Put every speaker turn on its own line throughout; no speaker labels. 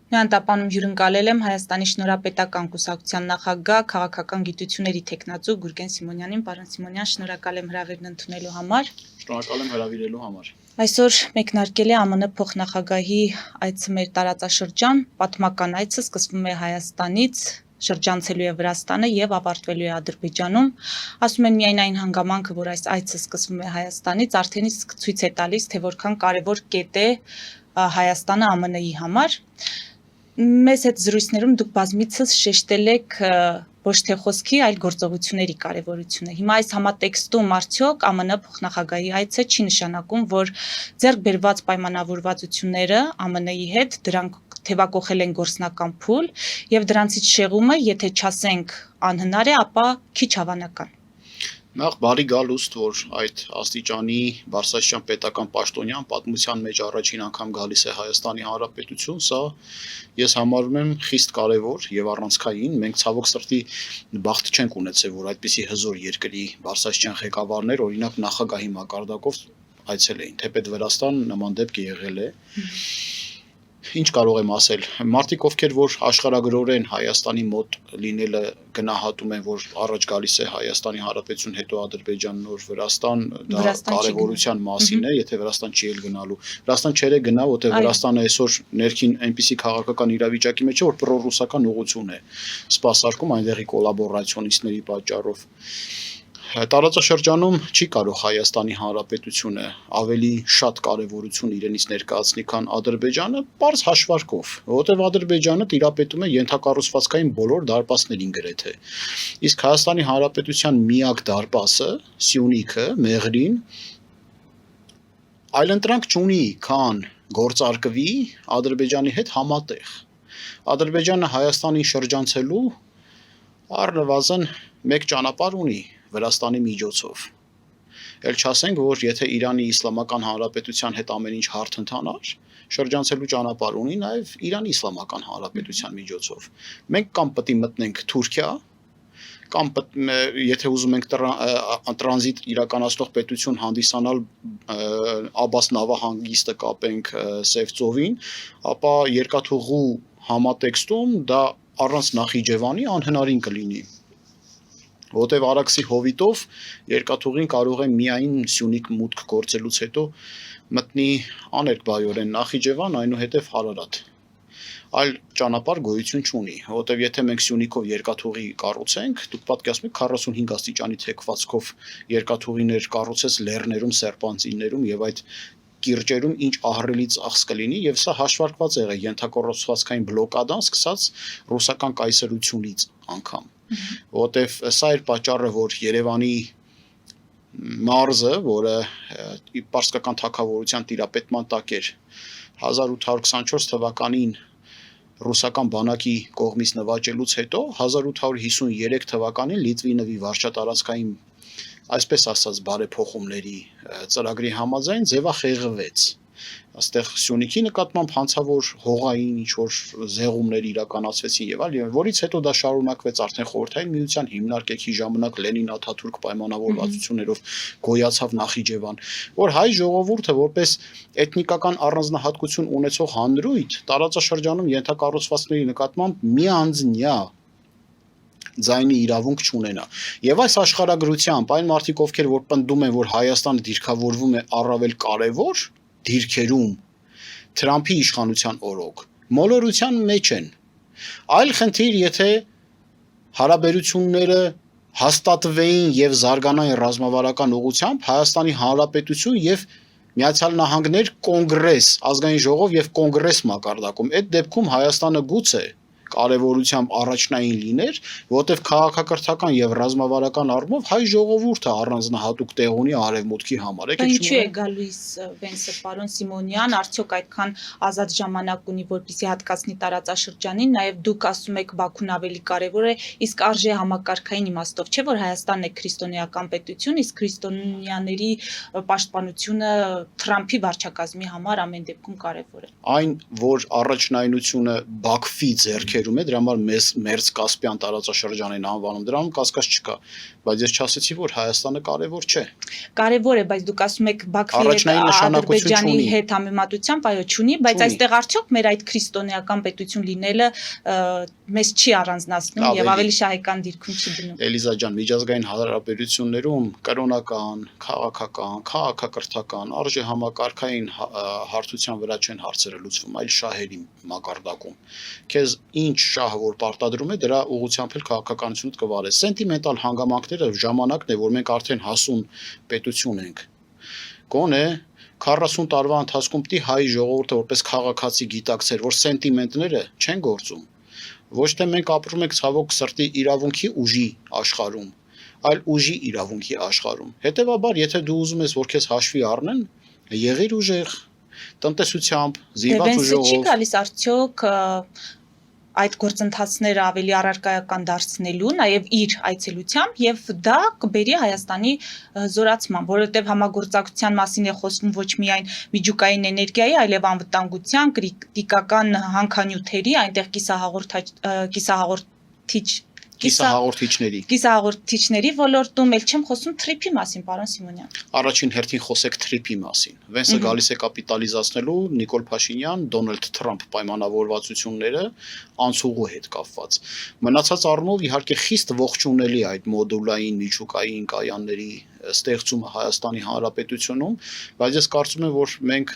Միան տապանում հյուրընկալել եմ Հայաստանի Շնորհապետական կուսակցության նախագահ, քաղաքական գիտությունների թեկնածու Գուրգեն Սիմոնյանին։ Պարոն Սիմոնյան, շնորհակալ եմ հրավերն ընդունելու համար։
Շնորհակալ եմ հրավիրելու համար։
Այսօր մեկնարկել է ԱՄՆ փոխնախագահի այցը մեր տարածաշրջան, պատմական այցը սկսվում է Հայաստանից, շրջանցելու է Վրաստանը եւ ավարտվելու է Ադրբեջանում։ Ասում են միայն այն հանգամանքը, որ այս այցը սկսվում է Հայաստանից, արդեն իսկ ցույց է տալիս, թե որքան կարևոր կետ է Հայաստանը ԱՄՆ-ի համար։ Մեզ հետ զրույցներում դուք բազմիցս շեշտել եք ոչ թե խոսքի, այլ գործողությունների կարևորությունը։ Հիմա այս համատեքստում արդյոք ԱՄՆ փոխնախագահի այցը չի նշանակում, որ ձեռք բերված պայմանավորվածությունները ԱՄՆ-ի հետ դրանք թևակողել են գործնական փուլ եւ դրանցից շեղումը, եթե չասենք անհնար է, ապա քիչ հավանական։
Նախ բարի գալուստ, որ այդ աստիճանի Բարսասյան պետական պաշտոնյան պատմության մեջ առաջին անգամ գալիս է Հայաստանի Հանրապետություն, սա ես համարում եմ խիստ կարևոր եւ առանցքային։ Մենք ցավոք սրտի բախտ չենք ունեցել, որ այդպիսի հզոր երկրի Բարսասյան ղեկավարներ, օրինակ նախագահի մակարդակով այցել էին, թեպետ Վրաստան նման դեպք եղել է։ Ինչ կարող եմ ասել, մարդիկ ովքեր որ աշխարհագրորեն Հայաստանի մոտ լինելը գնահատում են, որ առաջ գալիս է Հայաստանի Հանրապետություն, հետո Ադրբեջան, նոր Վրաստան, դա կարևորության մասին է, եթե Վրաստան չի էլ գնալու։ Վրաստան չէր է գնա, որտեղ Վրաստանը այսօր ներքին այնպիսի քաղաքական իրավիճակի մեջ է, որ պրոռուսական ուղղություն է սպասարկում այնտեղի կոլաբորացիոնիստների պատճառով։ Տարածաշրջանում չի կարող Հայաստանի Հանրապետությունը ավելի շատ կարևորություն իրենից ներկայացնի, քան Ադրբեջանը, պարզ հաշվարկով, որովհետև Ադրբեջանը տիրապետում է ենթակառուցվածքային բոլոր դարպասներին գրեթե։ Իսկ Հայաստանի Հանրապետության միակ դարպասը, Սյունիքը, Մեղրին, այլընտրանք չունի, քան գործարկվի Ադրբեջանի հետ համատեղ։ Ադրբեջանը Հայաստանին շրջանցելու առնվազն մեկ ճանապարհ ունի Վրաստանի միջոցով։ Էլ չասենք, որ եթե Իրանի Իսլամական Հանրապետության հետ ամեն ինչ հարթ ընթանար, շրջանցելու ճանապարհ ունի նաև Իրանի Իսլամական Հանրապետության միջոցով։ Մենք կամ պետք է մտնենք Թուրքիա, կամ եթե ուզում ենք տրանզիտ իրականացնող պետություն հանդիսանալ Աբաս նավահանգիստը կապենք Սև ծովին, ապա երկաթուղու համատեքստում դա առանց Նախիջևանի անհնարին կլինի։ Որտև Արաքսի հովիտով երկաթուղին կարող է միայն Սյունիք մուտք գործելուց հետո մտնի աներկբայորեն Նախիջևան, այնուհետև Հարարատ։ Այլ ճանապարհ գոյություն չունի, որտև եթե մենք Սյունիքով երկաթուղի կառուցենք, դուք պատկերացնում եք 45 աստիճանի թեքվածքով երկաթուղիներ կառուցես լեռներում, սերպանցիներում եւ այդ կիրճերում ինչ ահռելի ծախս կլինի, եւ սա հաշվարկված է ենթակառուցվածքային բլոկադան սկսած ռուսական կայսրությունից անգամ։ Որտեվ սա էր պատճառը, որ Երևանի մարզը, որը պարսկական թագավորության տիրապետման տակ էր 1824 թվականին ռուսական բանակի կողմից նվաճելուց հետո 1853 թվականին Լիտվինովի վարչատարածքային, այսպես ասած, բարեփոխումների ծրագրի համաձայն ձևախեղվեց։ Այստեղ Սյունիքի նկատմամբ հանցավոր հողային ինչ-որ զեղումներ իրականացվեցին եւ այլ, որից հետո դա շարունակվեց արդեն Խորհրդային Միության հիմնարկեքի ժամանակ Լենին-Աթաթուրք պայմանավորվածություններով գոյացավ Նախիջևան, որ հայ ժողովուրդը որպես էթնիկական առանձնահատկություն ունեցող հանրույթ տարածաշրջանում ենթակառուցվածքների նկատմամբ միանձնյա ձայնի իրավունք չունենա։ Եվ այս աշխարհագրությամբ այն մարդիկ, ովքեր որ պնդում են, որ Հայաստանը դիրքավորվում է առավել կարևոր դիրքերում Թրամփի իշխանության օրոք, մոլորության մեջ են։ Այլ խնդիր, եթե հարաբերությունները հաստատվեին եւ զարգանային ռազմավարական ուղղությամբ Հայաստանի Հանրապետություն եւ Միացյալ Նահանգներ կոնգրես, ազգային ժողով եւ կոնգրես մակարդակում, այդ դեպքում Հայաստանը գուցե կարևորությամբ առաջնային լիներ, որտեղ քաղաքակրթական եւ ռազմավարական առումով հայ ժողովուրդը առանձնահատուկ տեղ ունի արևմուտքի համար։
Ինչու է գալիս Վենսը, պարոն Սիմոնյան, արդյոք այդքան ազատ ժամանակ ունի, որպեսզի հատկացնի տարածաշրջանին, նաեւ դուք ասում եք Բաքուն ավելի կարևոր է, իսկ արժե համակարգային իմաստով չէ, որ Հայաստանն է քրիստոնեական պետություն, իսկ քրիստոնյաների պաշտպանությունը Թրամփի վարչակազմի համար ամեն դեպքում կարևոր է։
Այն, որ առաջնայնությունը Բաքվի ձեռք դեպքերում է, դրա համար մերձ Կասպյան տարածաշրջան են անվանում, դրանում կասկած չկա, բայց ես չասեցի, որ Հայաստանը կարևոր չէ։
Կարևոր է, բայց դուք ասում եք Բաքվի հետ Ադրբեջանի հետ համեմատությամբ, այո, չունի, բայց այստեղ արդյոք մեր այդ քրիստոնեական պետություն լինելը մեզ չի առանձնացնում եւ ավելի շահեկան դիրքում չի դնում։
Էլիզա ջան, միջազգային հարաբերություններում կրոնական, քաղաքական, քաղաքակրթական, արժեհամակարգային հարթության վրա չեն հարցերը լուծվում, այլ շահերի մակարդակում։ Քեզ ինչ շահը որ պարտադրում է, դրա ուղղությամբ էլ քաղաքականությունը կվարես։ Սենտիմենտալ հանգամանքները ժամանակն է, որ մենք արդեն հասուն պետություն ենք։ Գոնե 40 տարվա ընթացքում պիտի հայ ժողովուրդը որպես քաղաքացի գիտակցեր, որ սենտիմենտները չեն գործում։ Ոչ թե մենք ապրում ենք ցավոք սրտի իրավունքի ուժի աշխարհում, այլ ուժի իրավունքի աշխարհում։ Հետևաբար, եթե դու ուզում ես, որ քեզ հաշվի առնեն, եղիր ուժեղ, տնտեսությամբ, զինված ուժով։
Չի գալիս արդյոք այդ գործընթացները ավելի առարկայական դարձնելու, նաև իր այցելությամբ եւ դա կբերի Հայաստանի զորացման, որովհետեւ համագործակցության մասին է խոսվում ոչ միայն միջուկային էներգիայի, այլև անվտանգության, կրիտիկական հանքանյութերի, այնտեղ կիսահաղորդիչների ոլորտում, էլ չեմ խոսում թրիփի մասին, պարոն Սիմոնյան։
Առաջին հերթին խոսեք թրիփի մասին։ Վենսը գալիս է կապիտալիզացնելու Նիկոլ Փաշինյան, Դոնալդ Թրամփ պայմանավորվածությունները անցուղու հետ կապված։ Մնացած առումով իհարկե խիստ ողջունելի այդ մոդուլային միջուկային կայանների ստեղծումը Հայաստանի Հանրապետությունում, բայց ես կարծում եմ, որ մենք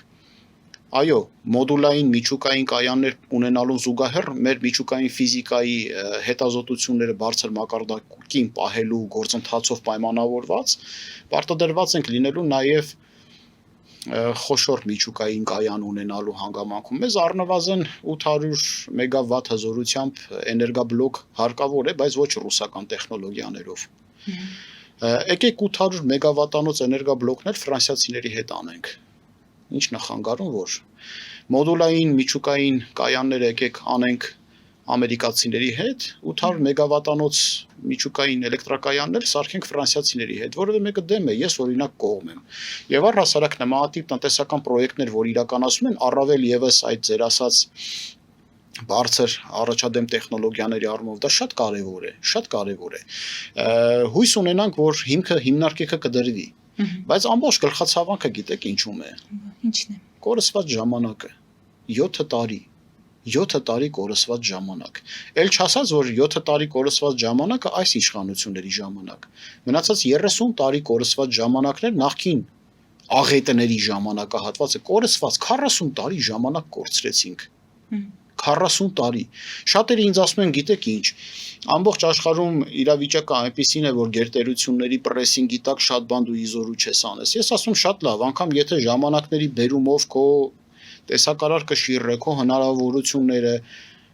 այո, մոդուլային միջուկային կայաններ ունենալուն զուգահեռ մեր միջուկային ֆիզիկայի հետազոտությունները բարձր մակարդակին պահելու գործընթացով պայմանավորված պարտադրված ենք լինելու նաև խոշոր միջուկային կայան ունենալու հանգամանքում։ Մեզ առնվազն 800 մեգավատ հզորությամբ էներգաբլոկ հարկավոր է, բայց ոչ ռուսական տեխնոլոգիաներով։ Եկեք 800 մեգավատանոց էներգաբլոկներ ֆրանսիացիների հետ անենք։ Ինչ նախանգարում որ մոդուլային միջուկային կայաններ եկեք անենք ամերիկացիների հետ 800 մեգավատանոց միջուկային էլեկտրակայաններ սարքենք ֆրանսիացիների հետ, որովհետեւ մեկը դեմ է, ես օրինակ կողմ եմ։ Եվ առհասարակ նմանատիպ տնտեսական պրոյեկտներ, որ իրականացում են, առավել եւս այդ ձեր ասած բարձր առաջադեմ տեխնոլոգիաների առումով դա շատ կարևոր է։ Հույս ունենանք, որ հիմնարկիքը կդրվի։ Բայց ամբողջ գլխացավանքը գիտեք ինչու՞մ է։
Ինչն է։
Կորսված ժամանակը 7 տարի կորսված ժամանակ։ Էլ չասած, որ 7 տարի կորսված ժամանակը այս իշխանությունների ժամանակ։ Մնացած 30 տարի կորսված ժամանակներ նախքին աղետների ժամանակահատվածը կորսված 40 տարի ժամանակ կորցրեցինք։ 40 տարի։ Շատերը ինձ ասում են, գիտեք ինչ, ամբողջ աշխարհում իրավիճակը այնպեսին է, որ գերտերությունների պրեսինգի տակ շատ բան դու իզորու չես անես։ Ես ասում շատ լավ, անգամ եթե ժամանակների բերումով քո տեսակարար կշիռը, քո հնարավորությունները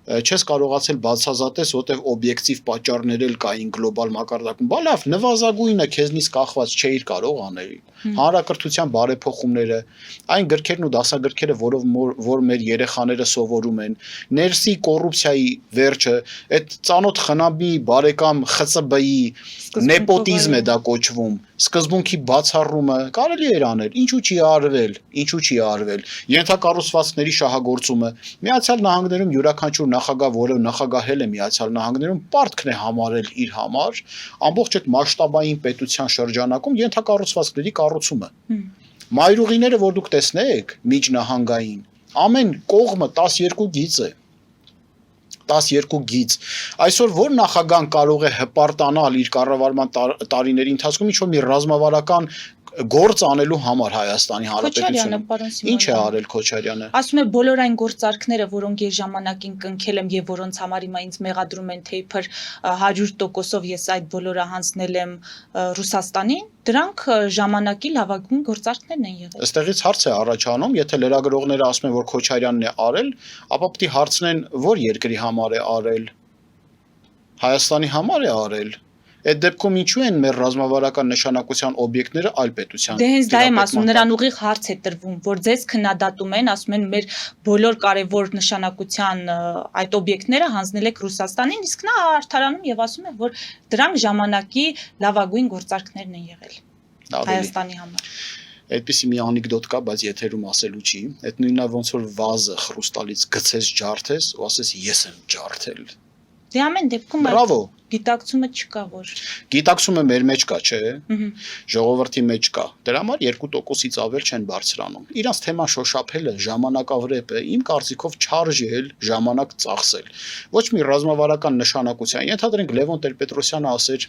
չես կարողացել բացազատես, որտեղ օբյեկտիվ պատճառներ էլ կային գլոբալ մակարդակում։ Բա լավ, նվազագույնը քեզնից կախված չէիր կարող անել։ Հանրակրթության բարեփոխումները, այն գրքերն ու դասագրքերը, որ մեր երեխաները սովորում են, ներսի կոռուպցիայի վերջը, այդ ծանոթ խնամի բարեկամ ԽՑԲ-ի նեպոտիզմ է դա կոչվում, սկզբունքի բացառումը կարելի էր անել, ինչու չի արվել, ենթակառուցվածքների շահագործումը, Միացյալ Նահանգներում յուրաքանչյուր նախագահ, որը նախագահել է Միացյալ Նահանգներում, պարտքն է համարել իր համար ամբողջ այդ մասշտաբային պետության շրջանակում ենթակառուցվածքների կառուցումը։ Մայրուղիները, որ դուք տեսնեք, միջնահանգային, ամեն կողմը 12 գիծ է։ 12 գիծ։ Այսօր որ նախագահան կարող է հպարտանալ իր կառավարման տարիների ընթացքում ինչ-որ մի ռազմավարական գործ անելու համար Հայաստանի Հանրապետությունում։ Ինչ է արել Քոչարյանը։
Ասում է բոլոր այն գործարքները, որոնք ես ժամանակին կնքել եմ եւ որոնց համար հիմա ինձ մեղադրում են, թե իբր 100%-ով ես այդ բոլորը հանձնել եմ Ռուսաստանին, դրանք ժամանակի լավագույն գործարքներն են եղել։
Այստեղից հարց է առաջանում, եթե լրագրողները ասում են, որ Քոչարյանն է արել, ապա պետք է հարցնեն, որ երկրի համար է արել։ Հայաստանի համար է արել։ Այդ դեպքում ինչու են մեր ռազմավարական նշանակության օբյեկտները այլ պետության։
Դե հենց դա եմ ասում, նրան ուղիղ հարց է տրվում, որ ձեզ քննադատում են, ասում են մեր բոլոր կարևոր նշանակության այդ օբյեկտները հանձնել եք Ռուսաստանին, իսկ նա արդարանում եւ ասում է, որ դրանք ժամանակի լավագույն գործարքներն են եղել Հայաստանի համար։
Այդպիսի մի անեկդոտ կա, բայց եթերում ասելու չի։ Այդ նույնն է ոնց որ վազը խրուստալից գցես ջարդես ու ասես ես եմ ջարդել։
Դե ամեն դեպքում
Բրավո։
գիտակցումը չկա որ։
Գիտակցումը մեր մեջ կա, չէ՞։
Ահա։
Ժողովրդի մեջ կա։ Դրա համար 2%-ից ավել չեն բարձրանում։ Իրանց թեման շոշափելը, ժամանակավրեպը, իմ կարծիքով չարժել, ժամանակ ծախսել։ Ոչ մի ռազմավարական նշանակության։ Ենթադրենք Լևոն Տեր-Պետրոսյանը ասեր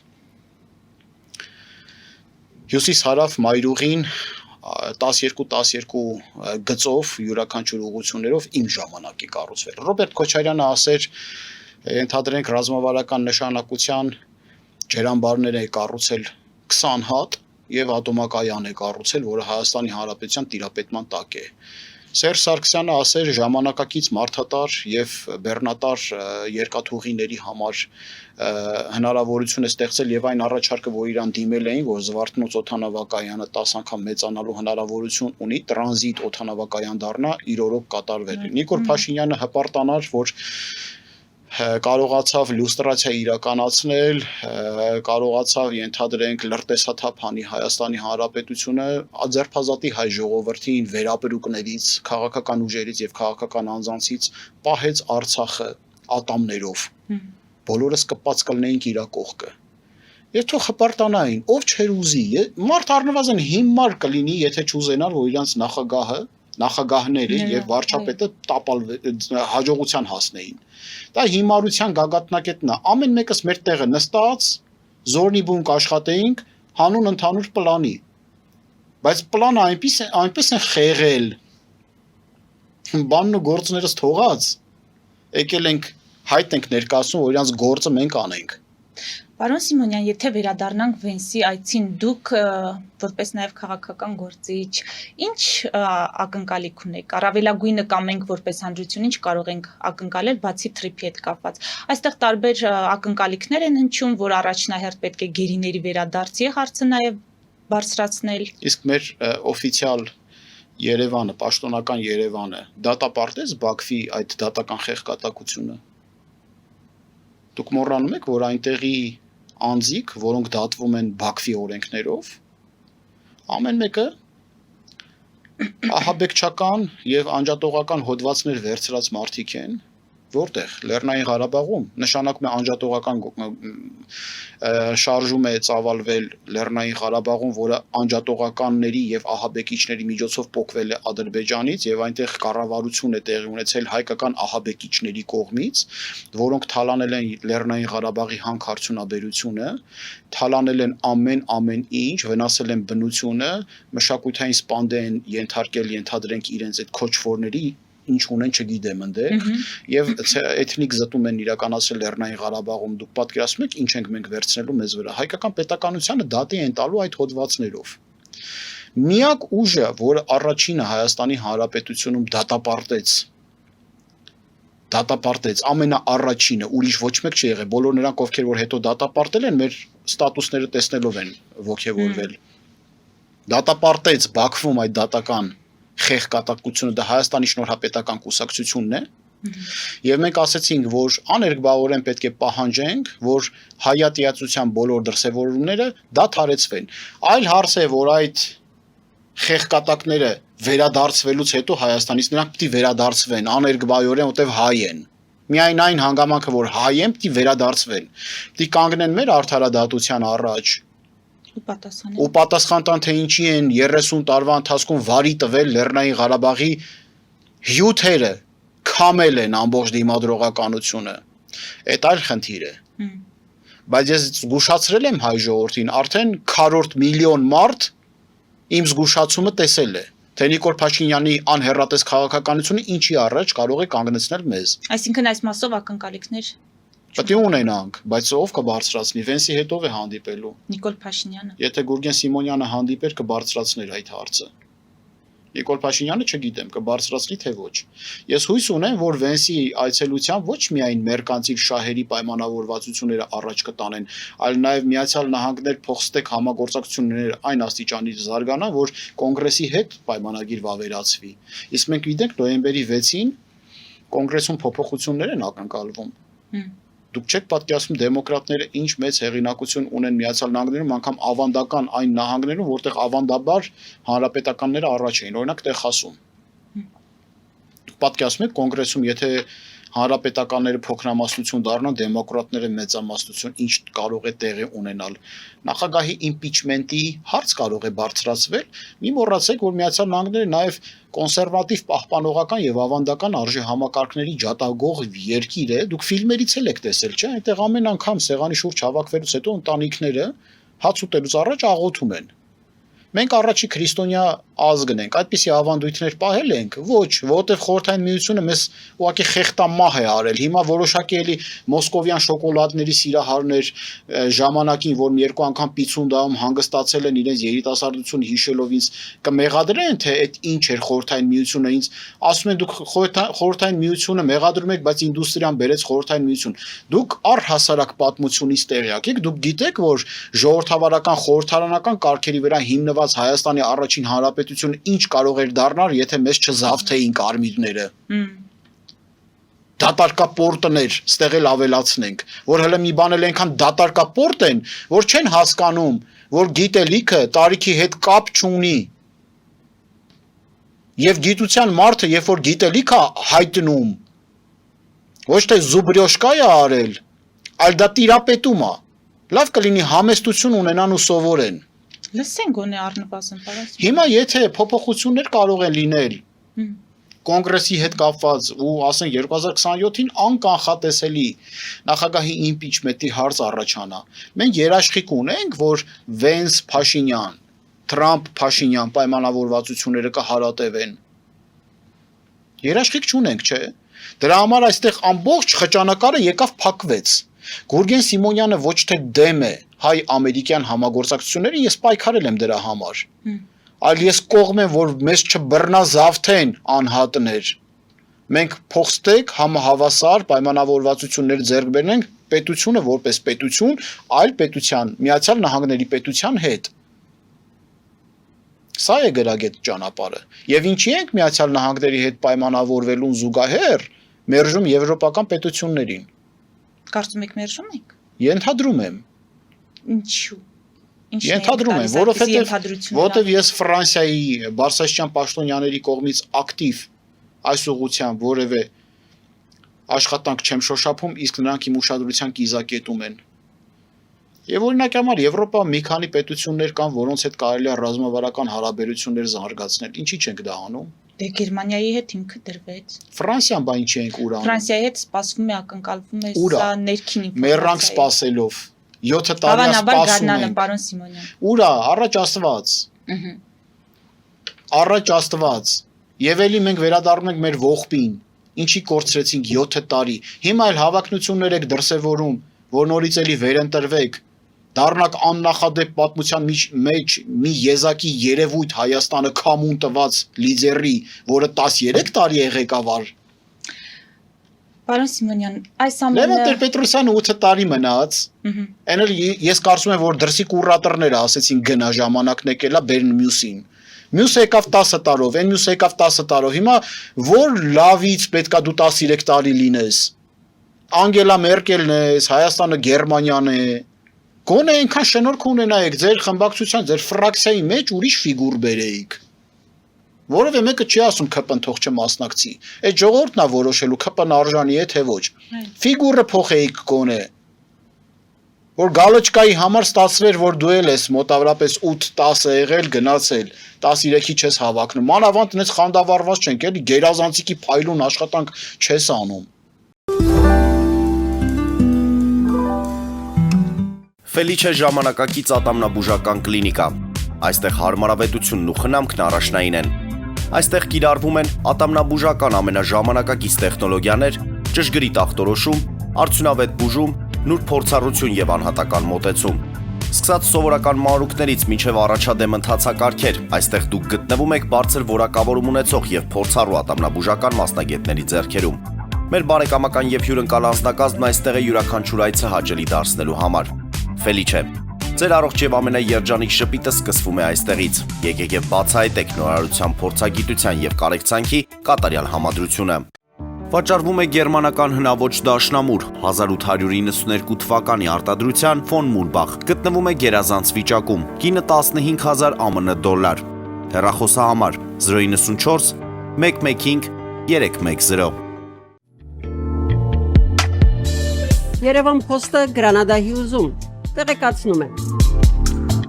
Հյուսիս-հարավ մայրուղին 12 գծով յուրաքանչյուր ուղություններով իմ ժամանակի կառուցվել։ Ռոբերտ Քոչարյանը ասեր ենթադրենք ռազմավարական նշանակության ջերամբարներ է կառուցել 20 հատ եւ ատոմակայան է կառուցել, որը Հայաստանի Հանրապետության տիրապետման տակ է։ Սերժ Սարգսյանը ասեր ժամանակակից մարդատար եւ բեռնատար երկաթուղիների համար հնարավորություն է ստեղծել եւ այն առաջարկը, որ իրան դիմել էին, որ Զվարթնոց օդանավակայանը 10 անգամ մեծանալու հնարավորություն ունի, տրանզիտ օդանավակայան դառնա, իր օրոք կատարվել։ Նիկոլ Փաշինյանը հպարտանար, որ կարողացավ լյուստրացիա իրականացնել, կարողացավ ենթադրենք լրտեսաթափ անի Հայաստանի Հանրապետությունը ադրբազատի հայ ժողովրդին վերապրուկներից, քաղաքական ուժերից եւ քաղաքական անձանցից պահեց Արցախը ատամներով։ Բոլորս կպած կլնեինք իր կողքը։ Եվ թող հպարտանային, ով չեր ուզի, մարդ առնվազն հիմար կլինի, եթե չուզենար, որ իրանց նախագահները եւ վարչապետը տապալ հաջողության հասնեին։ Դա հիմարության գագաթնակետն է։ Ամեն մեկս մեր տեղը նստած, զորնի բուն կաշխատեինք հանուն ընդհանուր պլանի։ Բայց պլանը այնպես են խեղել։ Բանն ու գործներս թողած, եկել ենք հայտ ենք ներկայացնում, որ իրանց գործը մենք անենք։
Պարոն Սիմոնյան, եթե վերադառնանք Վենսի այցին, դուք որպես նաև քաղաքական գործիչ, ինչ ակնկալիք ունեք։ Առավելագույնը կամ մենք որպես հանրություն ինչ կարող ենք ակնկալել, բացի թրիփի հետ կապված։ Այստեղ տարբեր ակնկալիքներ են հնչում, որ առաջնահերթ պետք է գերիների վերադարձի հարցը նաև բարձրացնել։
Իսկ մեր օֆիցիալ Երևանը, պաշտոնական Երևանը դատապարտեց Բաքվի այդ դատական խեղկատակությունը։ Դուք մոռանում եք, որ այնտեղի անձիկ, որոնք դատվում են Բաքվի օրենքներով, ամեն մեկը ահաբեկչական եւ անջատողական հոդվածներ վերցրած մարդիկ են, որտեղ Լեռնային Ղարաբաղում նշանակում է անջատողական շարժում է ծավալվել Լեռնային Ղարաբաղում, որը անջատողականների եւ ահաբեկիչների միջոցով փոխվել է Ադրբեջանից եւ այնտեղ կառավարություն է տեղի ունեցել հայկական ահաբեկիչների կողմից, որոնք թալանել են Լեռնային Ղարաբաղի հանքարդյունաբերությունը, թալանել են ամեն ինչ, վնասել են բնությունը, մշակութային սպանդե են ենթարկել ենթադրենք իրենց այդ քոչվորների ինչ ունեն չգիտեմ ընդեղ եւ էթնիկ զտում են իրականացրել Լեռնային Ղարաբաղում դուք պատկերացնում եք ինչ ենք մենք վերցնելու մեզ վրա հայկական պետականությունը դատի են տալու այդ հոդվածներով միակ ուժը որը առաջինը Հայաստանի Հանրապետությունում դատապարտեց ամենաառաջինը ուրիշ ոչ մեկ չի եղել բոլոր նրանք ովքեր որ հետո դատապարտել են մեր ստատուսները տեսնելով են ողջևորվել դատապարտեց Բաքվում այդ դատական խեղկատակությունը դա Հայաստանի շնորհապետական կուսակցությունն է եւ մենք ասացինք որ աներկբաորեն պետք է պահանջենք որ հայատյացության բոլոր դրսևորումները դադարեցվեն այլ հարց է որ այդ խեղկատակները վերադարձվելուց հետո Հայաստանից նրանք պետք է վերադարձվեն աներկբայորեն որտեվ հայ են միայն այն հանգամանքը որ հայ են պետք է վերադարձվեն պետք է կանգնեն մեր արդարադատության առաջ ու պատասխան տան թե ինչի են 30 տարվա ընթացքում վարի տվել Լեռնային Ղարաբաղի հյութերը քամել են ամբողջ դիմադրողականությունը այդ այլ խնդիր է բայց ես զգուշացրել եմ հայ ժողովրդին արդեն քառորդ միլիոն մարդ իմ զգուշացումը տեսել է թե Նիկոլ Փաշինյանի անհեռատես քաղաքականությունը ինչի առաջ կարող է կանգնեցնել մեզ
այսինքն այս մասով ակնկալիքներ
Պետք է ունենանք, բայց ով կբարձրացնի, Վենսի հետով է հանդիպելու։
Նիկոլ Փաշինյանը։
Եթե Գուրգեն Սիմոնյանը հանդիպեր, կբարձրացներ այդ հարցը։ Նիկոլ Փաշինյանը չգիտեմ, կբարձրացնի թե ոչ։ Ես հույս ունեմ, որ Վենսի այցելությամբ ոչ միայն մերկանցիլ շահերի պայմանավորվածությունները առաջ կտանեն, այլ նաև Միացյալ Նահանգներ փոխստեկ համագործակցությունները այն աստիճանի զարգանա, որ կոնգրեսի հետ պայմանագիր վավերացվի։ Իսկ մենք գիտենք նոյեմբերի 6-ին կոնգրեսում փոփոխություններ են ակնկալվում։ Դուք չեք պատկերացնում դեմոկրատները ինչ մեծ հեղինակություն ունեն Միացյալ Նահանգներում, անգամ ավանդական այն նահանգներում, որտեղ ավանդաբար հանրապետականները առաջ էին, օրինակ Տեխասում։ Դուք պատկերացնում եք կոնգրեսում, եթե հանրապետականները փոքրամասնություն դառնան, դեմոկրատները մեծամասնություն, ինչ կարող է տեղի ունենալ։ Նախագահի իմպիչմենտի հարց կարող է բարձրացվել։ Մի մոռացեք, որ Միացյալ Նահանգները նաև կոնսերվատիվ պահպանողական եւ ավանդական արժե համակարգների ջատագող երկիր է։ Դուք ֆիլմերից էլ եք տեսել, չէ՞, այնտեղ ամեն անգամ սեղանի շուրջ հավաքվելուց հետո ընտանիքները հաց ուտելուց առաջ աղոթում են։ Մենք առաջի քրիստոնյա ազգն ենք, այդպիսի ավանդույթներ պահել ենք, ոչ, որովհետև Խորհրդային Միությունը մեզ ուղղակի խեղտամահ է արել։ Հիմա որոշակի էլի մոսկովյան շոկոլադների սիրահարներ ժամանակին, որ մի երկու անգամ պիցուն դահում հանգստացել են իրենց երիտասարդությունը հիշելով ինձ կմեղադրեն, թե այդ ինչ էր Խորհրդային Միությունը, ինձ ասում են դուք Խորհրդային Միությունը մեղադրում եք, բայց ինդուստրիան բերեց Խորհրդային Միություն։ Դուք առհասարակ պատմությունից տեղյակ եք, դուք գիտեք, որ ժողովրդավարական խորհրդարանական կարգերի վրա հիմնված Հայաստանի առաջին հանրապետությունը ինչ կարող էր դառնալ, եթե մեզ չզավթեին կարմիրները։ Դատարկապորտներ, ստեղ էլ ավելացնենք, որ հələ մի բան էլ այնքան դատարկապորտ են, որ չեն հասկանում, որ գիտելիքը տարիքի հետ կապ չունի։ Եվ գիտության մարդը, երբ որ գիտելիք է հայտնում, ոչ թե զուբրյոշկա է արել, այլ դա տիրապետում է։ Լավ կլինի համեստություն ունենան ու սովորեն։
Լսենք գոնե առնվազն պարզ։
Հիմա եթե փոփոխություններ կարող են լինել կոնգրեսի հետ կապված ու ասենք 2027-ին անկանխատեսելի նախագահի իմպիչմենտի հարց առաջանա, մենք երաշխիք ունենք, որ Վենս Փաշինյան, Թրամփ Փաշինյան պայմանավորվածությունները կհարատևեն։ Երաշխիք չունենք, չէ՞։ Դրա համար այստեղ ամբողջ խճանակարը եկավ փակվեց։ Գուրգեն Սիմոնյանը ոչ թե դեմ է հայ-ամերիկյան համագործակցություններին, ես պայքարել եմ դրա համար։ Այլ ես կողմ եմ, որ մեզ չբռնազավթեն անհատներ։ Մենք փոխստեք համահավասար պայմանավորվածություններ ձեռք բերենք պետությունը որպես պետություն, այլ պետության, Միացյալ Նահանգների պետության հետ։ Սա է գրագետ ճանապարհը։ Եվ ինչի ենք Միացյալ Նահանգների հետ պայմանավորվելուն զուգահեռ մերժում եվրոպական պետություններին։
Կարծում եք մերժում եք։
Ենթադրում եմ։
Ինչու։
Ենթադրում եմ, որովհետև ես Ֆրանսիայի Բարսաշյան պաշտոնյաների կողմից ակտիվ այս ուղղությամբ որևէ աշխատանք չեմ շոշափում, իսկ նրանք իմ ուշադրության կիզակետում են։ Եվ օրինակ համար Եվրոպա մի քանի պետություններ կան, որոնց հետ կարելի է ռազմավարական հարաբերություններ զարգացնել։ Ինչի չենք դա անում։
Դե Գերմանիայի հետ հիմքը դրվեց։
Ֆրանսիան բա ինչի ենք ուր անում։
Ֆրանսիայի հետ սպասվում է ակնկալվում է սա ներքին ինֆորմացիա։
Մեռանք սպասելով 7 տարի սպասում ենք։
Պարոն Սիմոնյան։
Ուրա, առաջ Աստված։ Առաջ Աստված։ Եվ էլի մենք վերադառնում ենք մեր ողբին, ինչի կորցրեցինք 7 տարի։ Հիմա էլ հավակնություններ եք դրսևորում, որ նորից էլի վերընտրվեք։ Դառնակ աննախադեպ պատմության մեջ մի եզակի երևույթ Հայաստանը քամուն տված լիդերի, որը 13 տարի է ղեկավար։
Պարոն Սիմոնյան, այս ամենը
Լևոն Տեր-Պետրոսյանը 8 տարի մնաց։ Այն էլ ես կարծում եմ, որ դրսի կուրատորները ասեցին գնա ժամանակն եկելա բերն մյուսին։ Մյուսը եկավ 10 տարով, այն մյուսը եկավ 10 տարով։ Հիմա որ լավից պետքա դու 13 տարի լինես։ Անգելա Մերկելն է, Հայաստանը Գերմանիան է։ Գոնե այնքան շնորհք ունենայիք ձեր խմբակցության, ձեր ֆրակցիայի մեջ ուրիշ ֆիգուր բերեիք։ Որովհետև մեկը չի ասում ԿՊ-ն թող չմասնակցի։ Այդ ժողովուրդն է որոշելու ԿՊ-ն արժանի է թե ոչ։ Ֆիգուրը փոխեիք գոնե։ Որ գալոչկայի համար ստացվեր, որ դու ես մոտավորապես 8-10 եղել, գնացել, 13-ի չես հավակնում։ Մանավանդ այնպես խանդավառված չենք, էլի գերազանցիկի փայլուն աշխատանք չես անում։
Ֆելիչե ժամանակակից ատամնաբուժական կլինիկա։ Այստեղ հարմարավետությունն ու խնամքն առաջնային են։ Այստեղ կիրառվում են ատամնաբուժական ամենաժամանակակից տեխնոլոգիաներ, ճշգրիտ ախտորոշում, արդյունավետ բուժում, նուրբ փորձառություն եւ անհատական մոտեցում։ Սկսած սովորական մանրուքներից մինչև առաջադեմ ընթացակարգեր, այստեղ դուք գտնվում եք բարձր որակավորում ունեցող եւ փորձառու ատամնաբուժական մասնագետների ձեռքերում։ Մեր բարեկամական եւ հյուրընկալ անձնակազմն այստեղ է յուրաքանչյուր այցը հաճելի դարձնելու համար։ Ֆելիչե, ձեր առողջ եւ ամենաերջանիկ շպիտը սկսվում է այստեղից։ Եկեք եւ բացահայտեք նորարարության փորձագիտության եւ կարեկցանքի կատարյալ համադրությունը։ Վաճառվում է գերմանական հնաոճ դաշնամուր 1892 թվականի արտադրության ֆոն Մուլբախ, գտնվում է գերազանց վիճակում, գինը 15,000 ԱՄՆ դոլար, հեռախոսահամար 094 115 310։
Երևան փոստը Գրանադայի ուզում, տեղեկացնում է։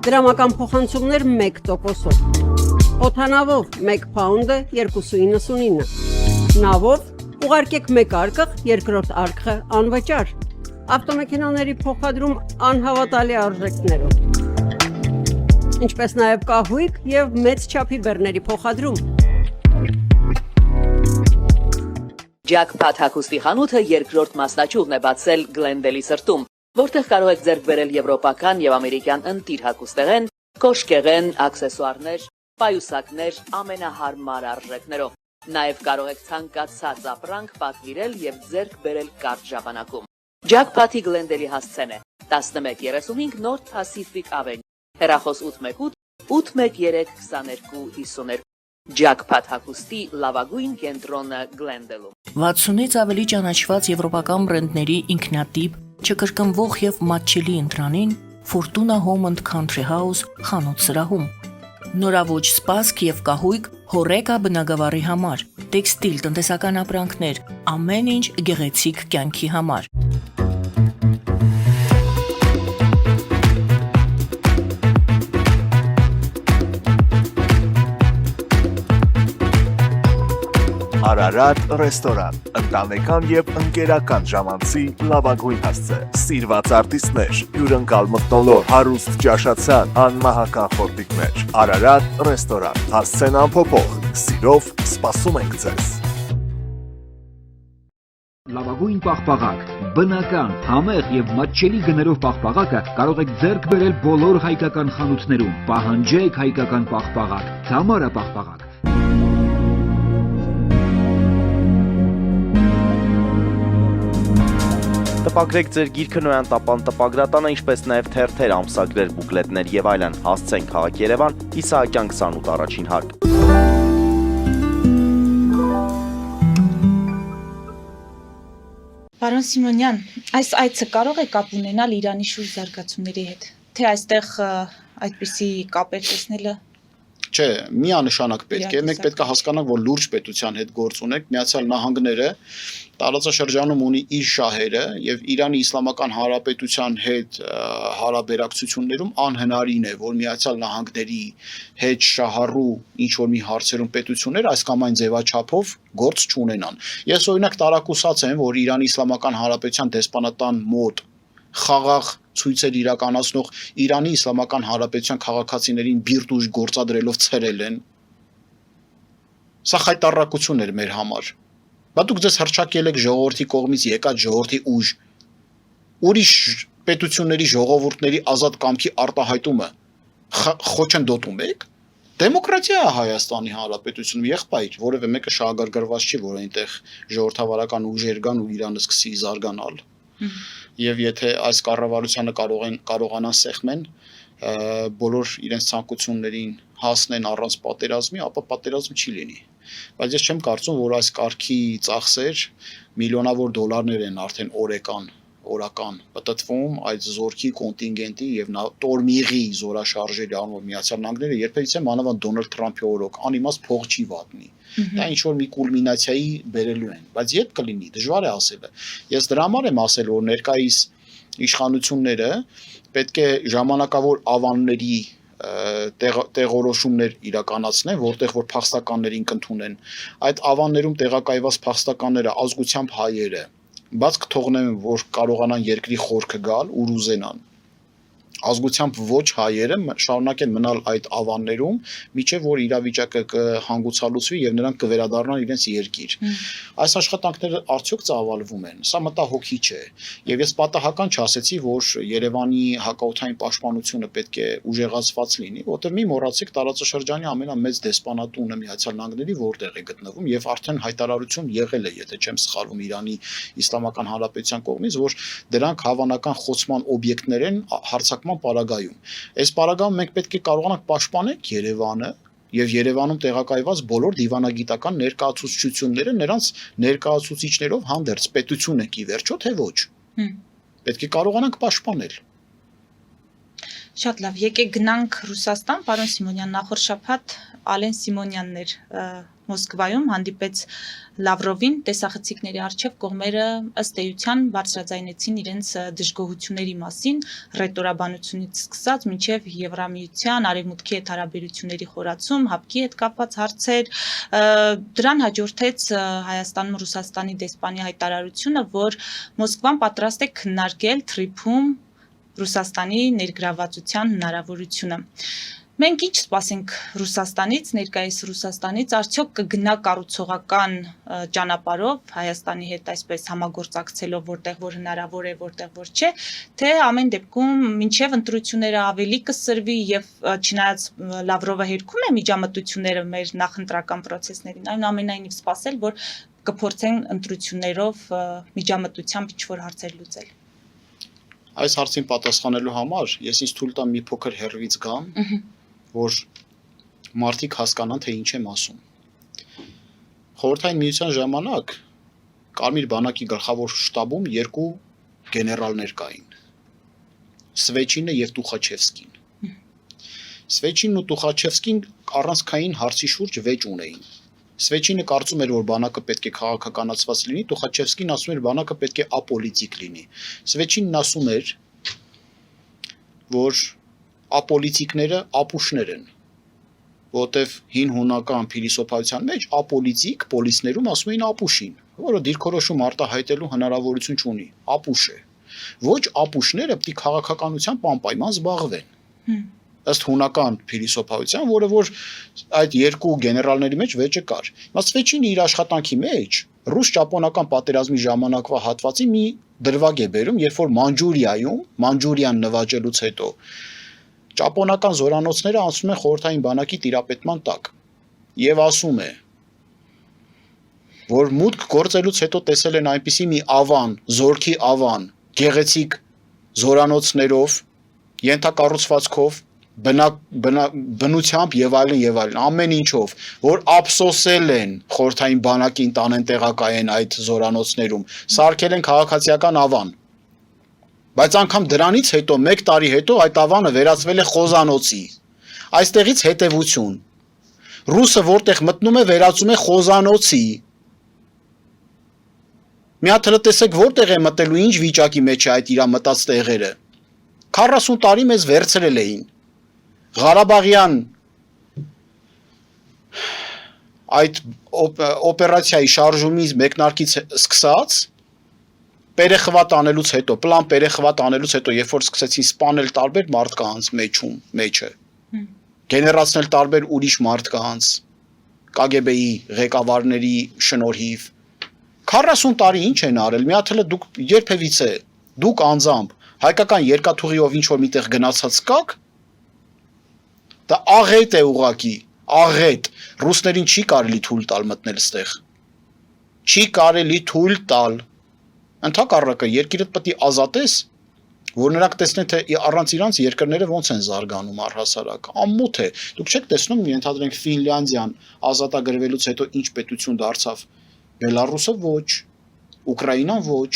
Դրամական փոխանցումներ 1%-ով։ Օդանավով 1 փաունդը 2.99։ Նավով ուղարկեք 1 արկղ, երկրորդ արկղը անվճար։ Ավտոմեքենաների փոխադրում անհավատալի արժեքներով։ Ինչպես նաև կահույք եւ մեծ չափի բեռների փոխադրում։
Ջաքփաթ հագուստի խանութը երկրորդ մասնաճյուղն է բացել Գլենդելի սրտում, որտեղ կարող եք ձեռք բերել եվրոպական եւ ամերիկյան ընտիր հագուստեղեն, կոշկեղեն, աքսեսուարներ, պայուսակներ ամենահարմար արժեքներով։ Նաև կարող եք ցանկացած ապրանք պատվիրել եւ ձեռք բերել կարճ ժամանակում։ Ջաքփաթի Գլենդելի հասցեն է 1135 North Pacific Avenue, հեռախոս 818 813 2252։ Ջաքփաթ հագուստի լավագույն կենտրոնը Գլենդելում։
60-ից ավելի ճանաչված եվրոպական բրենդների ինքնատիպ, չկրկնվող եւ մատչելի ընտրանին Fortuna Home and Country House խանութ սրահում։ Նորավոճ սպասք եւ կահույք հորեկա բնագավառի համար, տեքստիլ տնտեսական ապրանքներ, ամեն ինչ գեղեցիկ կյանքի համար։
Արարատ ռեստորան, ընտանեկան եւ ընկերական ժամանցի լավագույն հասցե, սիրված արտիստներ, հյուրընկալ մթնոլորտ, հարուստ ճաշացան, անմահական խորտիկներ։ Արարատ ռեստորան, հասցեն անփոփոխ, սիրով սպասում ենք ձեզ։
Լավագույն պաղպաղակ, բնական, համեղ եւ մատչելի գներով պաղպաղակը կարող եք ձեռք բերել բոլոր հայկական խանութներում։ Պահանջեք հայկական պաղպաղակ, Թամարա պաղպաղակ։
Տպագրեք ձեր գիրքը Նոյան տապան տպագրատանը, ինչպես նաև թերթեր, ամսագրեր, բուկլետներ եւ այլն։ Հասցեն քաղաք Երևան, Իսահակյան 28 առաջին հարկ։
Պարոն Սիմոնյան, այս այցը կարող է կապ ունենալ Իրանի շուրջ զարգացումների հետ, թե այստեղ այդպիսի կապեր տեսնելը։
Չէ, միանշանակ պետք է, մենք պետք է հասկանանք, որ լուրջ պետության հետ գործ ունենք, Միացյալ Նահանգները տարածաշրջանում ունի իր շահերը եւ Իրանի Իսլամական Հանրապետության հետ հարաբերակցություններում անհնարին է, որ Միացյալ Նահանգների հետ շահառու ինչ որ մի հարցերում պետություններ այս կամ այն ձևաչափով գործ չունենան։ Ես օրինակ տարակուսած եմ, որ Իրանի Իսլամական Հանրապետության դեսպանատան մոտ խաղաղ ցույցեր իրականացնող Իրանի Իսլամական Հանրապետության քաղաքացիներին բիրտուժ գործադրելով ցրել են։ Սա խայտառակություն էր մեր համար։ Բա դուք ձեզ հրճակել եք ժողովրդի կողմից եկած ժողովրդի ուժ։ Ուրիշ պետությունների ժողովուրդների ազատ կամքի արտահայտումը խոչընդոտում եք։ Դեմոկրատիա է Հայաստանի Հանրապետությունում, եղբայր, որևէ մեկը շահագրգռված չի, որ այնտեղ ժողովրդավարական ուժեր կան ու Իրանը սկսի զարգանալ։ Եվ եթե այս կառավարությանը կարողանան սեղմեն բոլոր իրենց ցանկություններին հասնեն առանց պատերազմի, ապա պատերազմ չի լինի։ Բայց ես չեմ կարծում, որ այս կարգի ծախսեր միլիոնավոր դոլարներ են արդեն օրական պատտվում այդ զորքի կոնտինգենտի եւ տորմիղի զորաշարժերի անունով Միացյալ Նահանգները երբևիցե մանավանդ Դոնալդ Թրամփի օրոք անիմաստ փող չի վատնի։ Դա ինչ որ մի կուլմինացիայի բերելու են, բայց երբ կլինի, դժվար է ասելը։ Ես դրա համար եմ ասել, որ ներկայիս իշխանությունները պետք է ժամանակավոր ավանների տեղորոշումներ իրականացնեն, որտեղ որ փախստականներին կընդունեն։ Այդ ավաններում տեղակայված փախստականները ազգությամբ հայերը բաց կթողնեն, որ կարողանան երկրի խորքը գալ ու ուզենան։ Ազգությամբ ոչ հայերը շարունակեն մնալ այդ ավաններում, միջև որ իրավիճակը կհանգուցալուծվի եւ նրանք կվերադառնան իրենց երկիր։ Այս աշխատանքները արդյոք ծավալվում են։ Սա մտահոգիչ է։ Եվ ես պատահական չասեցի, որ Երևանի հակաօդային պաշտպանությունը պետք է ուժեղացված լինի, որտեղ մի մոռացեք տարածաշրջանի ամենամեծ դեսպանատունը Միացյալ Նահանգների որտեղ է գտնվում եւ արդեն հայտարարություն եղել է, եթե չեմ սխալվում, Իրանի Իսլամական Հանրապետության կողմից, որ դրանք հավանական խոցման օբյեկտներ են հարձակման պարագայում։ Այս պարագայում մենք պետք է կարողանանք պաշտպանել Երևանը, եւ Երևանում տեղակայված բոլոր դիվանագիտական ներկայացուցչությունները նրանց ներկայացուցիչներով հանդերձ պետություն եք ի վերջո թե ոչ։ Պետք է կարողանանք պաշտպանել։
Շատ լավ, եկեք գնանք Ռուսաստան, պարոն Սիմոնյան, նախորդ շաբաթ Ալեն Սիմոնյանն էր Մոսկվայում, հանդիպեց Լավրովին, տեսախցիկների առջև կողմերը ըստ էության բարձրաձայնեցին իրենց դժգոհությունների մասին, ռետորաբանությունից սկսած մինչև Եվրամիության, Արևմուտքի հետ հարաբերությունների խորացում, հապկի հետ կապված հարցեր, դրան հաջորդեց Հայաստանում Ռուսաստանի դեսպանի հայտարարությունը, որ Մոսկվան պատրաստ է քննարկել թրիփում Ռուսաստանի ներգրավվածության հնարավորությունը։ Մենք ինչ սպասենք Ռուսաստանից, ներկայիս Ռուսաստանից, արդյոք կգնա կառուցողական ճանապարհով Հայաստանի հետ այսպես համագործակցելով, որտեղ որ հնարավոր է, որտեղ որ չէ, թե ամեն դեպքում մինչև ընտրությունները ավելի կսրվի եւ չնայած Լավրովը հերքում է միջամտությունները մեր նախընտրական process-ներին, այնուամենայնիվ սպասել, որ կփորձեն ընտրություններով միջամտությամբ ինչ-որ հարցեր լուծել։
Այս հարցին պատասխանելու համար ես ինձ թույլ տամ մի փոքր հեռվից գամ, որ մարդիկ հասկանան, թե ինչ եմ ասում։ Խորհրդային միության ժամանակ Կարմիր բանակի գլխավոր շտաբում երկու գեներալներ կային՝ Սվեչինը եւ Տուխաչևսկին։ Սվեչինն ու Տուխաչևսկին առանցքային հարցի շուրջ վեճ ունեին։ Սվեչինը կարծում էր, որ բանակը պետք է քաղաքականացված լինի, Տուխաչևսկին ասում էր, բանակը պետք է ապոլիտիկ լինի։ Սվեչինն ասում էր, որ ապոլիտիկները ապուշներ են, որտեվ հին հունական փիլիսոփայության մեջ ապոլիտիկ պոլիսներում ասում էին ապուշին, որը դիրքորոշում արտահայտելու հնարավորություն չունի, ապուշ է։ Ոչ ապուշները պետք է քաղաքականությամբ անպայման զբաղվեն։ Ըստ հունական փիլիսոփայության, որը որ այդ երկու գեներալների մեջ վեճը կար։ Սվեչինը իր աշխատանքի մեջ ռուս-ճապոնական պատերազմի ժամանակվա հատվածի մի դրվագ է բերում, երբ որ Մանջուրիայում, Մանջուրիան նվաճելուց հետո ճապոնական զորանոցները անցնում են խորհրդային բանակի տիրապետման տակ եւ ասում է, որ մուտք գործելուց հետո տեսել են այնպիսի մի ավան, զորքի ավան, գեղեցիկ զորանոցներով, ենթակառուցվածքով, բնությամբ եւ այլն, ամեն ինչով, որ ափսոսել են խորհրդային բանակին տանեն տեղակայեն այդ զորանոցներում, սարքել են քաղաքացիական ավան։ Բայց անգամ դրանից հետո 1 տարի հետո այդ ավանը վերածվել է խոզանոցի։ Այստեղից հետևություն։ Ռուսը որտեղ մտնում է, վերածում է խոզանոցի։ Մի հատ հələ տեսեք որտեղ է մտելու, ինչ վիճակի մեջ է այդ իր մտած տեղերը։ 40 տարի մեզ վերցրել էին։ Ղարաբաղյան այդ օպերացիայի շարժումից մեկնարկից սկսած պերեխվատ անելուց հետո, պլան պերեխվատ անելուց հետո, երբ որ սկսեցին սպանել տարբեր մարդկանց մեջը, գեներացնել տարբեր ուրիշ մարդկանց, KGB-ի ղեկավարների շնորհիվ, 40 տարի ինչ են արել, մի հատ հələ դուք երբևիցե, դուք անձամբ հայկական երկաթուղիով ինչ-որ միտեղ գնացած կաք, դա աղետ է ուղակի, աղետ, ռուսներին չի կարելի թույլ տալ մտնել ստեղ, չի կարելի թույլ տալ, ընդհակառակը երկիրդ պետք է ազատես, որ նրանք տեսնեն, թե առանց իրանց երկրները ոնց են զարգանում առհասարակ, ամմութ է, դուք չեք տեսնում, ենթադրենք Ֆինլանդիան ազատագրվելուց հետո ինչ պետություն դարձավ, Բելարուսը ոչ, Ուկրաինան ոչ,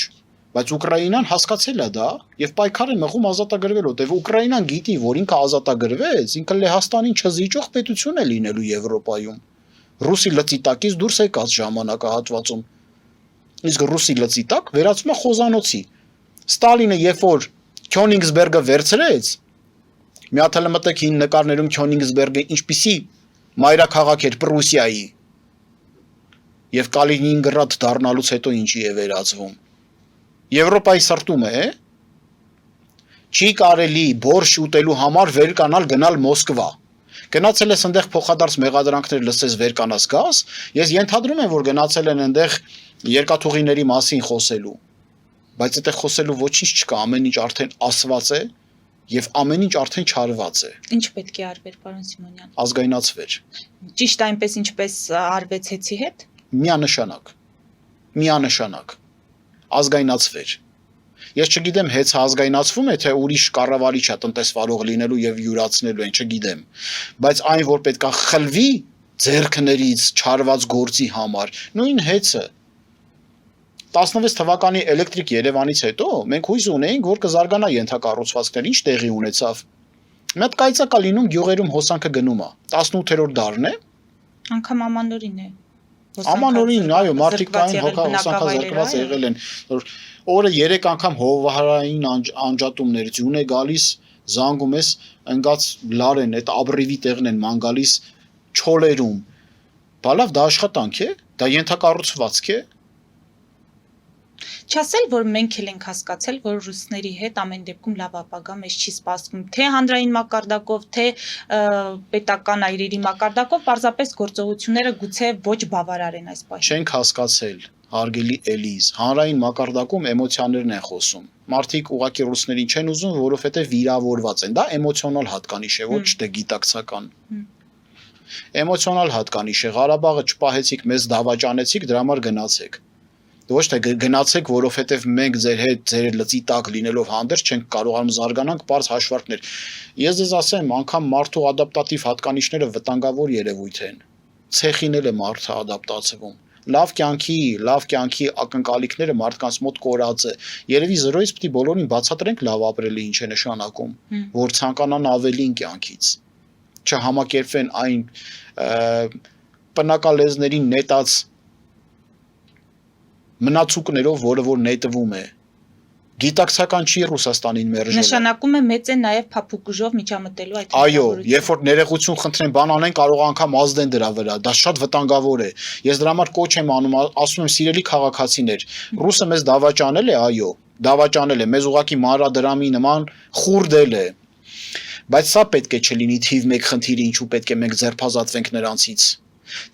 բայց Ուկրաինան հասկացել է դա եւ պայքար է մղում ազատագրվելու, որտեւ Ուկրաինան գիտի, որ ինքը ազատագրվեց, ինքը Լեհաստանին չզիջող պետություն է լինելու Եվրոպայում։ Ռուսի լծի տակից դուրս եկած ժամանակահատվածում։ Իսկ ռուսի լծի տակ վերածվում է խոզանոցի։ Ստալինը երբ որ Քյոնիգսբերգը վերցրեց, մի հատ հələ մտեք հին նկարներում Քյոնիգսբերգը ինչպիսի մայրաքաղաք էր Պրուսիայի եւ Կալինինգրադ դառնալուց հետո ինչի է վերածվում։ Եվրոպայի սրտում է, չի կարելի բորշ ուտելու համար վերկանալ գնալ Մոսկվա։ Գնացել ես այնտեղ փոխադարձ մեղադրանքներ լսես վերկանաս գաս, ես ենթադրում եմ, որ գնացել են այնտեղ երկաթուղիների մասին խոսելու, բայց այդտեղ խոսելու ոչինչ չկա, ամեն ինչ արդեն ասված է եւ ամեն ինչ արդեն չարված է։
Ինչ պետք է արվեր, պարոն Սիմոնյան։
Ազգայնացվեր։
Ճիշտ այնպես ինչպես արվեց հեծի հետ։
Միանշանակ ազգայնացվեր, Ես չգիտեմ հեծ ազգայնացվում է թե ուրիշ կառավարիչ է տնտեսվարող լինելու եւ յուրացնելու են, չգիտեմ, բայց այն որ պետքա խլվի ձեռքներից չարված գործի համար, նույն հեծը 16 թվականի էլեկտրիկ Երևանից հետո մենք հույս ունեինք, որ կզարգանա ենթակառուցվածքներ, ինչ տեղի ունեցավ։ Մի հատ կայծակա լինում գյուղերում հոսանքը գնում է։ 18-րդ դարն է։
Անկամ ամանորին է։
Ամանորին, այո, մարդիկ կային հոսանքազրկված եղել են։ Օրը 3 անգամ հովհարային անջատումներ ձյուն է գալիս, զանգում ես, ընկած լար են, այդ աբրիվի տեղն են ման գալիս չոլերում։ Բալավ դա աշխատանք է, դա ենթակառուցվածք է։
Չասել, որ մենք էլ ենք հասկացել, որ ռուսների հետ ամեն դեպքում լավ ապագա մեզ չի սպասվում, թե հանրային մակարդակով, թե պետական այրերի մակարդակով, պարզապես գործողությունները գուցե ոչ բավարար են այս պահին։
Չենք հասկացել, հարգելի Էլիզ, հանրային մակարդակում էմոցիաներն են խոսում։ Մարդիկ ուղղակի ռուսներին չեն ուզում, որովհետև վիրավորված են։ Դա էմոցիոնալ հատկանիշ է, ոչ թե գիտակցական։ Էմոցիոնալ հատկանիշ է, Ղարաբաղը չպահեցիք, մեզ դավաճանեցիք, դրա համար գնացեք։ Ոչ թե գնացեք, որովհետև մենք ձեր հետ ձեր լծի տակ լինելով հանդերձ չենք կարողանում զարգանանք, բարձ հաշվարկներ։ Ես ձեզ ասեմ, անգամ մարդու ադապտատիվ հատկանիշները վտանգավոր երևույթ են։ Ցեխին էլ է մարդը ադապտացվում։ Լավ կյանքի ակնկալիքները մարդկանց մոտ կորած է։ Երևի 0-ից պիտի բոլորին բացատրենք լավ ապրելը ինչ է նշանակում, որ ցանկանան ավելին կյանքից։ Չհամակերպվեն այն բնակալեզներին նետած մնացուկներով, որը որ նետվում է։ Գիտակցական չի Ռուսաստանին մերժելը։
Նշանակում է մեծ է նաև փափուկուժով միջամտելու այդ։
Այո, երբ որ ներողություն խնդրեն, բան անեն, կարող անգամ ազդեն դրա վրա։ Դա շատ վտանգավոր է։ Ես դրա համար կոչ եմ անում, ասում եմ սիրելի քաղաքացիներ, ռուսը մեզ դավաճանել է, այո, դավաճանել է, մեզ ուղղակի մանրադրամի նման խուրդել է։ Բայց սա պետք է չլինի թիվ 1 խնդիրը, ինչու պետք է մենք ձերբազատվենք նրանցից։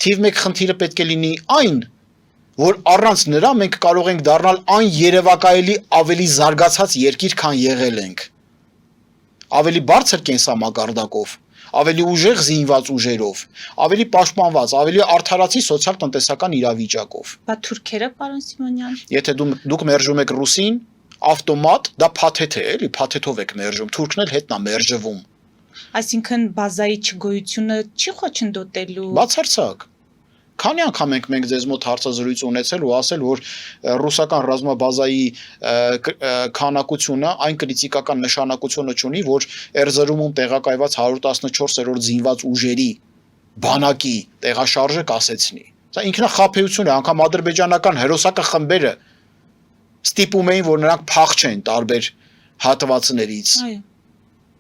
Թիվ 1 խնդիրը պետք է լինի այն, որ առանց նրա մենք կարող ենք դառնալ այն երևակայելի ավելի զարգացած երկիր, քան եղել ենք։ Ավելի բարձր կենսամակարդակով, ավելի ուժեղ զինված ուժերով, ավելի պաշտպանված, ավելի արդարացի սոցիալ-տնտեսական իրավիճակով։
Բա թուրքերը, պարոն Սիմոնյան։
Եթե դուք մերժում եք ռուսին, ավտոմատ դա փաթեթ է, էլի, փաթեթով եք մերժում, թուրքն էլ հետն է մերժվում։
Այսինքն բազայի չգոյությունը չի խոչընդոտելու։
Բացարձակ։ Քանի անգամ ենք մենք ձեզ մոտ հարցազրույց ունեցել ու ասել, որ ռուսական ռազմաբազայի քանակությունը այն կրիտիկական նշանակությունը չունի, որ Էրզրումում տեղակայված 114-րդ զինված ուժերի բանակի տեղաշարժը կասեցնի։ Սա ինքնախաբեություն է, անգամ ադրբեջանական հերոսակա խմբերը ստիպում էին, որ նրանք փախչեն տարբեր հատվածներից։
Այո։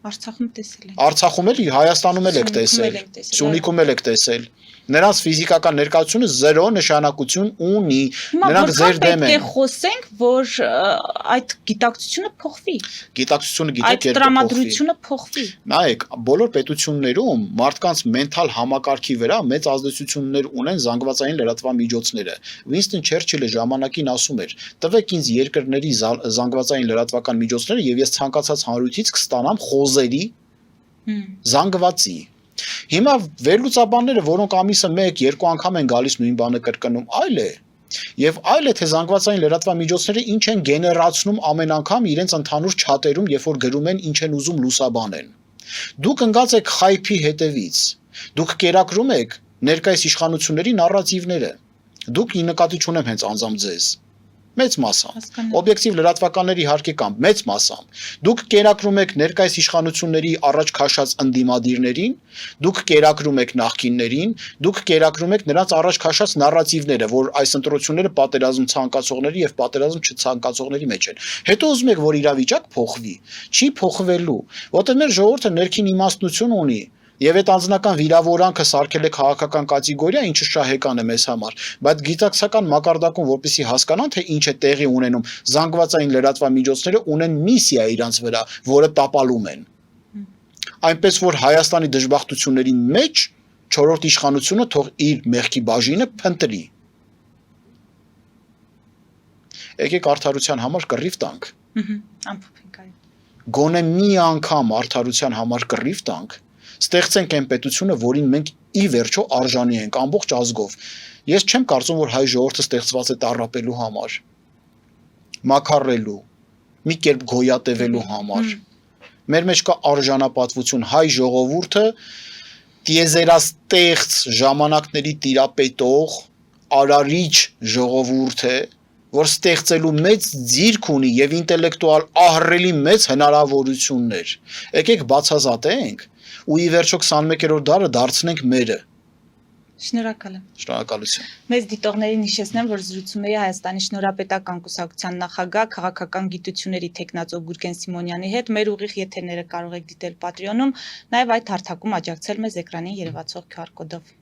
Արցախում տեսել ենք։
Արցախում էլ, Հայաստանում էլ եք տեսել, Սյունիքում էլ եք տեսել։ Նրանց ֆիզիկական ներկայությունը 0 նշանակություն ունի։ Նրանք ձեր դեմ են։
Պետք է խոսենք, որ այդ գիտակցությունը փոխվի։
Գիտակցությունը գիտեք
այդ տրամադրությունը փոխվի։
Նայեք, բոլոր պետություններում մարդկանց մենթալ համակարգի վրա մեծ ազդեցություններ ունեն զանգվածային լրատվամիջոցները։ Վինստոն Չերչիլը ժամանակին ասում էր. «Տվեք ինձ երկրների զանգվածային լրատվական միջոցները, եւ ես ցանկացած հանրույթից կստանամ խոզերի զանգվածի»։ Հիմա վերլուծաբանները, որոնք ամիսը 1-2 անգամ են գալիս նույն բանը կրկնում, այլ է։ Եվ այլ է, թե զանգվածային լրատվամիջոցները ինչ են գեներացնում ամեն անգամ իրենց ընդհանուր չաթերում, երբ որ գրում են ինչ են ուզում լուսաբանեն։ Դուք ընկած եք խայփի հետևից։ Դուք կերակրում եք ներկայիս իշխանությունների նարատիվները։ Դուք ի նկատի չունեմ հենց անձամբ ձեզ։ Մեծ մասամբ, օբյեկտիվ լրատվականների իհարկե կամ մեծ մասամբ, դուք կերակրում եք ներկայիս իշխանությունների առաջ քաշած ընդդիմադիրներին, դուք կերակրում եք նախկիններին, դուք կերակրում եք նրանց առաջ քաշած նարատիվները, որ այս ընտրությունները պատերազմ ցանկացողների եւ պատերազմ չցանկացողների մեջ են։ Հետո ուզում եք, որ իրավիճակ փոխվի, չի փոխվելու, որտեղ մեր ժողովուրդը ներքին իմաստնություն ունի։ Եվ այդ անձնական վիրավորանքը սարքել է քաղաքական կատեգորիա, ինչը շահեկան է մեզ համար, բայց գիտակցական մակարդակում, որպեսզի հասկանան, թե ինչ է տեղի ունենում, զանգվածային լրատվամիջոցները ունեն միսիա իրանց վրա, որը տապալում են։ Այնպես որ Հայաստանի դժբախտությունների մեջ 4-րդ իշխանությունը թող իր մեղքի բաժինը փնտրի։ Եկեք արդարության համար կռիվ տանք։
Ամփոփենք այո։
Գոնե մի անգամ արդարության համար կռիվ տանք։ Ստեղծենք այն պետությունը, որին մենք ի վերջո արժանի ենք ամբողջ ազգով։ Ես չեմ կարծում, որ հայ ժողովուրդը ստեղծված է տառապելու համար, մաքարելու, մի կերպ գոյատևելու համար։ Մեր մեջ կա արժանապատվություն, հայ ժողովուրդը տիեզերաստեղծ ժամանակների տիրապետող արարիչ ժողովուրդ է, որ ստեղծելու մեծ ձիրք ունի եւ ինտելեկտուալ ահռելի մեծ հնարավորություններ։ Եկեք բացազատենք ու ի վերջո 21-րդ դարը դարձնենք մերը։
Շնորհակալ եմ։
Շնորհակալություն։
Մեծ դիտողներին հիշեցնեմ, որ զրուցում էի Հայաստանի Շնորհապետական Կուսակցության նախագահ քաղաքական գիտությունների թեկնածու Գուրգեն Սիմոնյանի հետ։ Մեր ուղիղ եթերները կարող եք դիտել Patreon-ում, նաև այդ հարթակում աջակցել մեզ էկրանին երևացող QR կոդով։